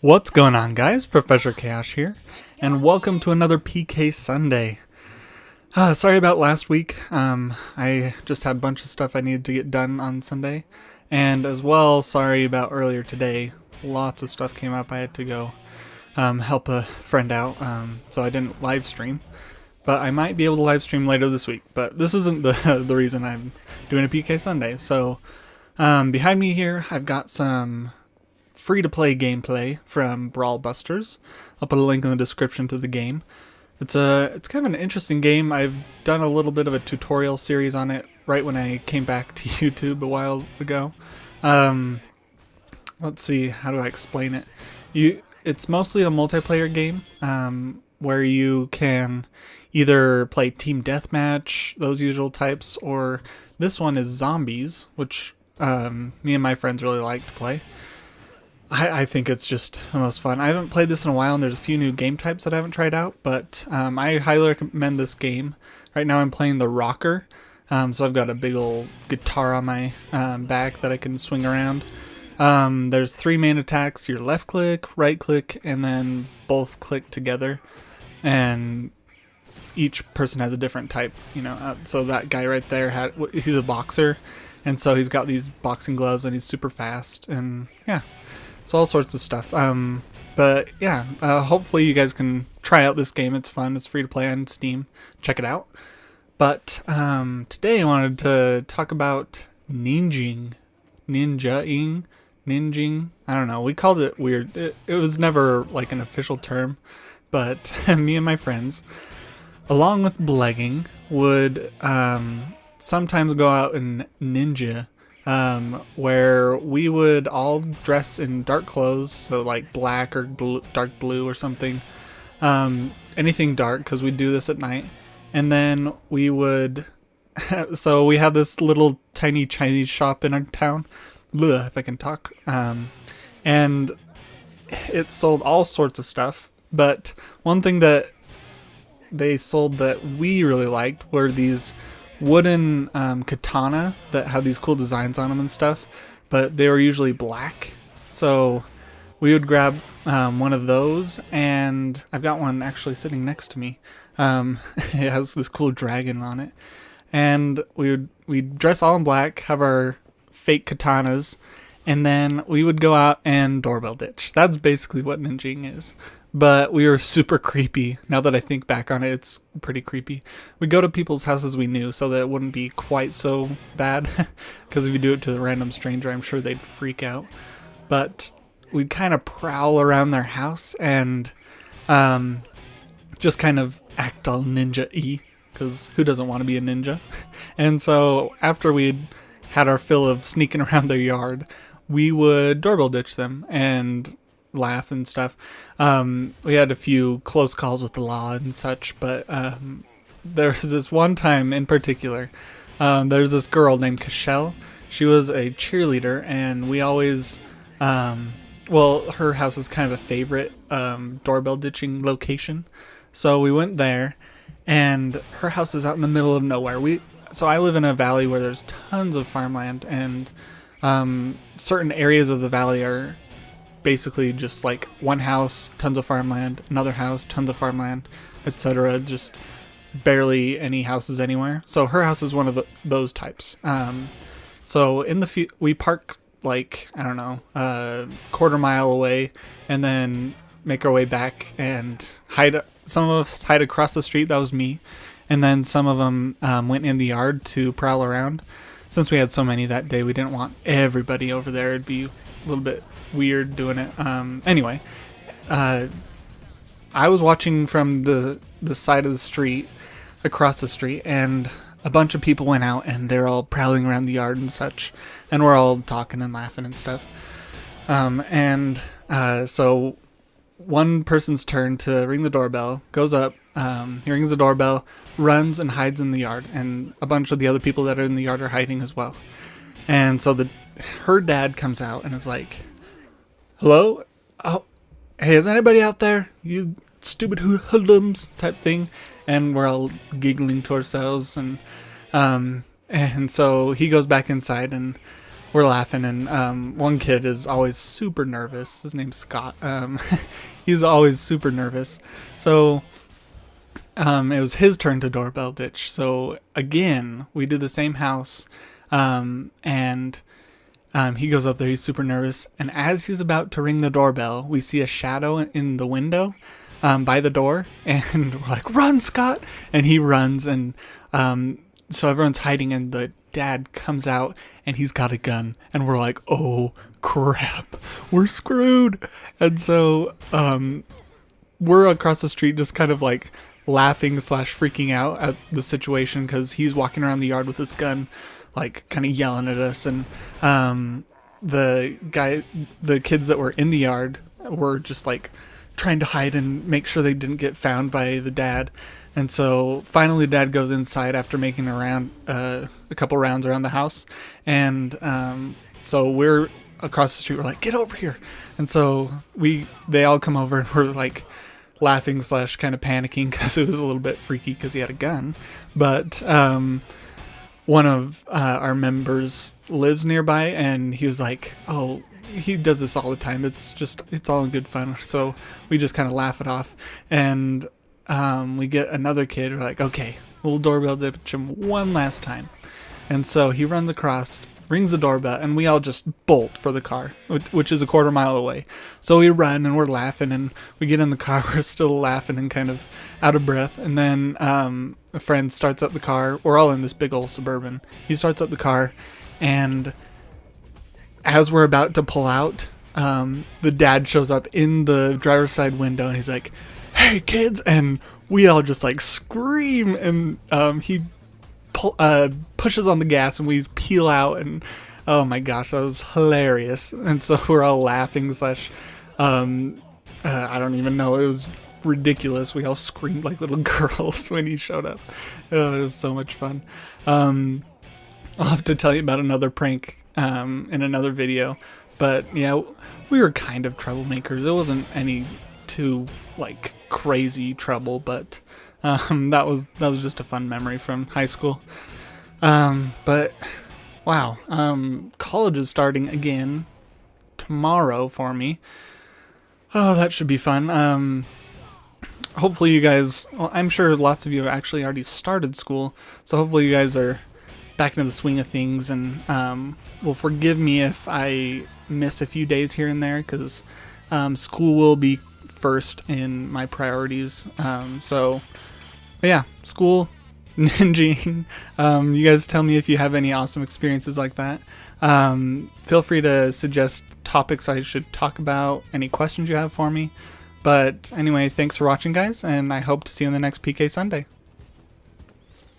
What's going on, guys? Professor Kaosh here, and welcome to another PK Sunday. Sorry about last week. I just had a bunch of stuff I needed to get done on Sunday, and as well, sorry about earlier today. Lots of stuff came up. I had to go help a friend out, so I didn't live stream. But I might be able to live stream later this week. But this isn't the reason I'm doing a PK Sunday. So behind me here, I've got some free-to-play gameplay from Brawl Busters. I'll put a link in the description to the game. It's kind of an interesting game. I've done a little bit of a tutorial series on it right when I came back to YouTube a while ago. Let's see, how do I explain it? It's mostly a multiplayer game where you can either play team deathmatch, those usual types, or this one is zombies, which me and my friends really like to play. I think it's just the most fun. I haven't played this in a while, and there's a few new game types that I haven't tried out, but I highly recommend this game. Right now I'm playing the rocker, so I've got a big old guitar on my back that I can swing around. There's 3 main attacks: your left click, right click, and then both click together, and each person has a different type, so that guy right there, he's a boxer, and so he's got these boxing gloves, and he's super fast, and yeah. So all sorts of stuff. But yeah, hopefully you guys can try out this game. It's fun. It's free to play on Steam. Check it out. But today I wanted to talk about ninjing. Ninjaing. I don't know. We called it weird. It was never like an official term. But me and my friends, along with blegging, would sometimes go out and ninja. Where we would all dress in dark clothes, so like black or dark blue or something, anything dark, because we'd do this at night. And then we would, so we have this little tiny Chinese shop in our town, if I can talk, and it sold all sorts of stuff, but one thing that they sold that we really liked were these wooden katana that had these cool designs on them and stuff, but they were usually black. So we would grab one of those, and I've got one actually sitting next to me. It has this cool dragon on it, and we'd dress all in black, have our fake katanas, and then we would go out and doorbell ditch. That's basically what ninjing is. But we were super creepy. Now that I think back on it, it's pretty creepy. We'd go to people's houses we knew so that it wouldn't be quite so bad. Because if you do it to a random stranger, I'm sure they'd freak out. But we'd kind of prowl around their house and just kind of act all ninja-y. Because who doesn't want to be a ninja? And so after we'd had our fill of sneaking around their yard, we would doorbell ditch them and laugh and stuff. We had a few close calls with the law and such, but there was this one time in particular. There's this girl named Kaosh. She was a cheerleader, and we always, her house is kind of a favorite doorbell ditching location. So we went there, and her house is out in the middle of nowhere. So I live in a valley where there's tons of farmland, and certain areas of the valley are basically just like one house, tons of farmland, another house, tons of farmland, etc. Just barely any houses anywhere. So her house is one of those types. So in we park like, I don't know, a quarter mile away, and then make our way back and hide. Some of us hide across the street. That was me. And then some of them went in the yard to prowl around. Since we had so many that day, we didn't want everybody over there. It'd be a little bit weird doing it. Anyway, I was watching from the side of the street, across the street, and a bunch of people went out, and they're all prowling around the yard and such, and we're all talking and laughing and stuff. So one person's turn to ring the doorbell goes up. He rings the doorbell, runs and hides in the yard, and a bunch of the other people that are in the yard are hiding as well. And so her dad comes out and is like, "Hello? Oh, hey, is anybody out there? You stupid hoodlums," type thing. And we're all giggling to ourselves. And so he goes back inside, and we're laughing, and one kid is always super nervous. His name's Scott. He's always super nervous. So it was his turn to doorbell ditch. So again, we did the same house, and he goes up there. He's super nervous, and as he's about to ring the doorbell, we see a shadow in the window by the door, and we're like, "Run, Scott!" And he runs, and so everyone's hiding, and the dad comes out, and he's got a gun, and we're like, "Oh crap, we're screwed!" And so we're across the street, just kind of like laughing / freaking out at the situation, because he's walking around the yard with his gun, like kind of yelling at us, and the kids that were in the yard were just like trying to hide and make sure they didn't get found by the dad. And so finally dad goes inside after making a couple rounds around the house, and so we're across the street, we're like, "Get over here!" And so they all come over, and we're like laughing / kind of panicking, because it was a little bit freaky because he had a gun. But one of our members lives nearby, and he was like, "Oh, he does this all the time. It's all in good fun." So we just kind of laugh it off, and we get another kid. We're like, "Okay, we'll doorbell ditch him one last time." And so he runs across, rings the doorbell, and we all just bolt for the car, which is a quarter mile away. So we run, and we're laughing, and we get in the car. We're still laughing and kind of out of breath. And then a friend starts up the car. We're all in this big old Suburban. He starts up the car, and as we're about to pull out, the dad shows up in the driver's side window, and he's like, "Hey kids!" And we all just like scream, and he pushes on the gas, and we peel out, and oh my gosh, that was hilarious. And so we're all laughing / I don't even know, it was ridiculous. We all screamed like little girls when he showed up. It was so much fun. I'll have to tell you about another prank in another video, but yeah, we were kind of troublemakers. It wasn't any too like crazy trouble, but that was just a fun memory from high school. But wow, college is starting again tomorrow for me. Oh, that should be fun. Hopefully you guys, well, I'm sure lots of you have actually already started school, so hopefully you guys are back into the swing of things, and will forgive me if I miss a few days here and there, because school will be first in my priorities. So yeah, school, ninjing. You guys tell me if you have any awesome experiences like that. Feel free to suggest topics I should talk about, any questions you have for me. But anyway, thanks for watching, guys, and I hope to see you on the next PK Sunday.